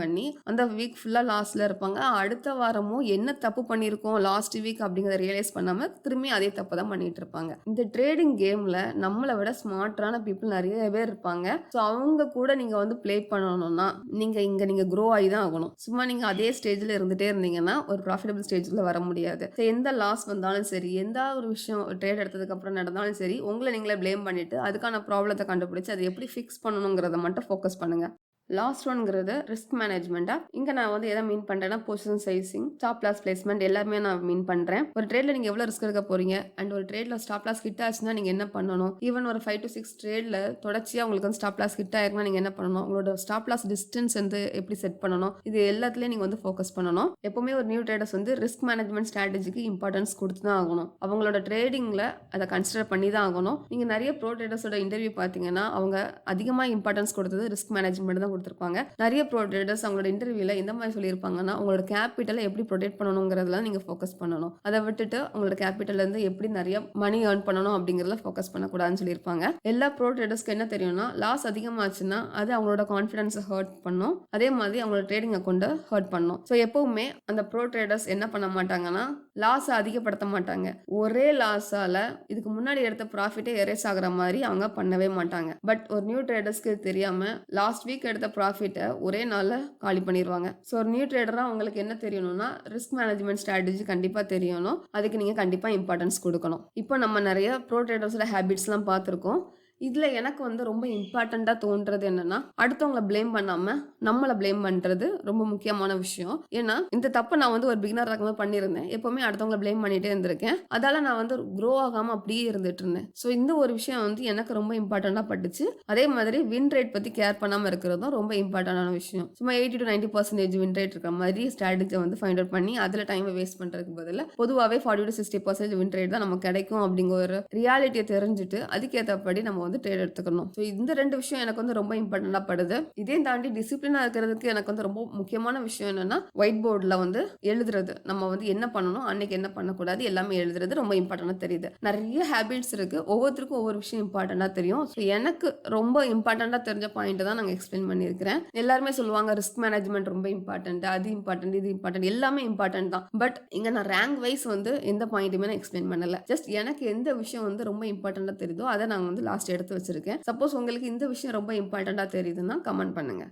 பண்ணி அந்த வீக் ஃபுல்லா லாஸ்ல இருப்பாங்க. அடுத்த வாரமும் என்ன தப்பு பண்ணியிருக்கோம் லாஸ்ட் வீக் அப்படிங்கிறத ரியலைஸ் பண்ணாம திரும்பி அதே தப்பு தான் பண்ணிட்டு இருப்பாங்க. இந்த ட்ரேடிங் கேம்ல நம்மளை விட ஸ்மார்ட்டான பீப்புள் நிறைய பேர் இருப்பாங்க. ஸோ அவங்க கூட நீங்க வந்து ப்ளே பண்ணணும்னா நீங்க க்ரோ ஆகி தான் ஆகணும். சும்மா நீங்க அதே ஸ்டேஜ்ல இருந்துட்டே இருந்தீங்கன்னா ஒரு ப்ராஃபிட்டபிள் ஸ்டேஜ்ல வர முடியாது. எந்த லாஸ் வந்தாலும் சரி, எந்த ஒரு விஷயம் ட்ரேட் எடுத்ததுக்கு அப்புறம் நடந்தாலும் சரி, உங்களை நீங்களே பிளேம் பண்ணிட்டு அதுக்கான ப்ராப்ளத்தை கண்டுபிடிச்சு அதை எப்படி ஃபிக்ஸ் பண்ணணுங்கிறத மட்டும் ஃபோக்கஸ் பண்ணுங்க. லாஸ்ட் ஒன்ங்கிறது ரிஸ்க் மேனேஜ்மெண்ட்டா. இங்கே நான் வந்து எதை மீன் பண்ணுறேன்னா position sizing, stop loss placement எல்லாமே நான் மீன் பண்ணுறேன். ஒரு ட்ரேட்ல நீங்கள் எவ்வளோ ரிஸ்க் எடுக்க போறீங்க அண்ட் ஒரு ட்ரேட்ல ஸ்டாப் லாஸ் ஹிட் ஆச்சுன்னா நீங்கள் என்ன பண்ணணும், ஈவன் ஒரு 5 to 6 ட்ரேட்ல தொடர்ச்சியாக உங்களுக்கு வந்து ஸ்டாப் லாஸ் ஹிட் ஆயிருக்குன்னா நீங்கள் என்ன பண்ணணும், உங்களோட ஸ்டாப் லாஸ் டிஸ்டன்ஸ் வந்து எப்படி செட் பண்ணணும், இது எல்லாத்துலேயும் நீங்கள் வந்து ஃபோக்கஸ் பண்ணணும். எப்பவுமே ஒரு நியூ ட்ரேடர்ஸ் வந்து ரிஸ்க் மேனேஜ்மெண்ட் ஸ்ட்ராட்டஜிக்கு இம்பார்ட்டன்ஸ் கொடுத்து தான் ஆகணும். அவங்களோட ட்ரேடிங்கில் அதை கன்சிடர் பண்ணி தான் ஆகணும். நீங்கள் நிறைய ப்ரோ ட்ரேடர்ஸோட இன்டர்வியூ பார்த்தீங்கன்னா அவங்க அதிகமாக இம்பார்ட்டன்ஸ் கொடுத்தது ரிஸ்க் மேனேஜ்மெண்ட் தான் கொடுத்துருப்பாங்க. நிறைய ப்ரோ ட்ரேடர்ஸ் அவங்களோட இன்டர்வியூல எந்த மாதிரி சொல்லியிருப்பாங்கன்னா, உங்களோட கேபிட்டலை எப்படி ப்ரொடெக்ட் பண்ணணுங்கிறதுல நீங்க ஃபோக்கஸ் பண்ணணும். அதை விட்டுட்டு உங்களோட கேபிட்டல்ல இருந்து எப்படி நிறைய மணி ஏர்ன் பண்ணணும் அப்படிங்கிறதுல ஃபோக்கஸ் பண்ணக்கூடாதுன்னு சொல்லியிருப்பாங்க. எல்லா ப்ரோ ட்ரேடர்ஸ்க்கு என்ன தெரியும்னா, லாஸ் அதிகமாச்சுன்னா அது அவங்களோட கான்ஃபிடன்ஸை ஹர்ட் பண்ணும், அதே மாதிரி அவங்களோட ட்ரேடிங் அக்கௌண்ட்டை ஹர்ட் பண்ணும். ஸோ எப்பவுமே அந்த ப்ரோ ட்ரேடர்ஸ் என்ன பண்ண மாட்டாங்கன்னா, லாஸை அதிகப்படுத்த மாட்டாங்க. ஒரே லாஸால இதுக்கு முன்னாடி எடுத்த ப்ராஃபிட்டே எரேஸ் ஆகுற மாதிரி அவங்க பண்ணவே மாட்டாங்க. பட் ஒரு நியூ ட்ரேடர்ஸ்க்கு தெரியாம லாஸ்ட் வீக் எடுத்த ப்ராஃபிட்டை ஒரே நாள்ல காலி பண்ணிடுவாங்க. ஸோ ஒரு நியூ ட்ரேடரா உங்களுக்கு என்ன தெரியணும்னா, ரிஸ்க் மேனேஜ்மெண்ட் ஸ்ட்ராட்டஜி கண்டிப்பா தெரியணும். அதுக்கு நீங்க கண்டிப்பா இம்பார்ட்டன்ஸ் கொடுக்கணும். இப்போ நம்ம நிறைய ப்ரோ ட்ரேடர்ஸோட ஹேபிட்ஸ்லாம் பார்த்துருக்கோம். இதுல எனக்கு வந்து ரொம்ப இம்பார்ட்டன்ட்டா தோன்றது என்னன்னா, அடுத்தவங்கள ப்ளேம் பண்ணாம, நம்மள ப்ளேம் பண்றது ரொம்ப முக்கியமான விஷயம். ஏன்னா, இந்த தப்ப நான் வந்து ஒரு பிகினரா இருக்கும்போது பண்ணியிருந்தேன். எப்பவுமே அடுத்தவங்கள ப்ளேம் பண்ணிட்டே இருந்திருக்கேன். அதால நான் வந்து க்ரோ ஆகாம அப்படியே இருந்துட்டு இருந்தேன். ஸோ இந்த ஒரு விஷயம் வந்து எனக்கு ரொம்ப இம்பார்ட்டன்ட்டா பட்டுச்சு. அதே மாதிரி வின் ரேட் பத்தி கேர் பண்ணாம இருக்கிறதும் ரொம்ப இம்பார்ட்டன்டான விஷயம். சும்மா 80-90% வின் ரேட் இருக்கிற மாதிரி ஸ்ட்ராட்டஜிய வந்து ஃபைண்ட் அவுட் பண்ணி, அதுல டைம வேஸ்ட் பண்றதுக்கு பதிலா, பொதுவாவே 40-60% வின் ரேட் தான் நமக்கு கிடைக்கும் அப்படிங்கிற ஒரு ரியாலிட்டிய தெரிஞ்சுட்டு, அதுக்கேத்தபடி நம்ம வந்து ட்ரேட் எடுத்துக்கணும். ஸோ இந்த 2 விஷயம் எனக்கு வந்து ரொம்ப இம்பார்ட்டன்ட்டா படுது. இதையும் தாண்டி டிசிப்ளினா இருக்கிறதுக்கு எனக்கு வந்து ரொம்ப முக்கியமான விஷயம் என்னன்னா, ஒயிட் போர்ட்ல வந்து எழுதுறது. நம்ம வந்து என்ன பண்ணணும், அன்னைக்கு என்ன பண்ணக்கூடாது எல்லாமே எழுதுறது ரொம்ப இம்பார்ட்டன்ட்டா தெரியுது. நெறைய ஹேபிட்ஸ் இருக்கு. ஒவ்வொருத்தருக்கும் ஒவ்வொரு விஷயம் இம்பார்ட்டன்ட்டா தெரியும். ஸோ எனக்கு ரொம்ப இம்பார்ட்டன்ட்டா தெரிஞ்ச பாயிண்ட் தான் நாங்க எக்ஸ்பிளைன் பண்ணியிருக்கிறேன். எல்லாருமே சொல்லுவாங்க ரிஸ்க் மேனேஜ்மென்ட் ரொம்ப இம்பார்ட்டன்ட். அது இம்பார்ட்டன்ட், இது இம்பார்ட்டன்ட் எல்லாமே இம்பார்ட்டன்ட் தான். பட் இங்க நான் ரேங்க் வைஸ் வந்து எந்த பாயிண்ட்டுமே நான் எக்ஸ்பிளைன் பண்ணல. ஜஸ்ட் எனக்கு எந்த விஷயம் வந்து ரொம்ப இம்பார்ட்டன்ட்டா தெரியுதோ, அத நான் வந்து லாஸ்ட் எடுத்து வச்சிருக்கேன். சப்போஸ் உங்களுக்கு இந்த விஷயம் ரொம்ப இம்பார்ட்டன்ட்டா தெரியுதுன்னா கமெண்ட் பண்ணுங்க.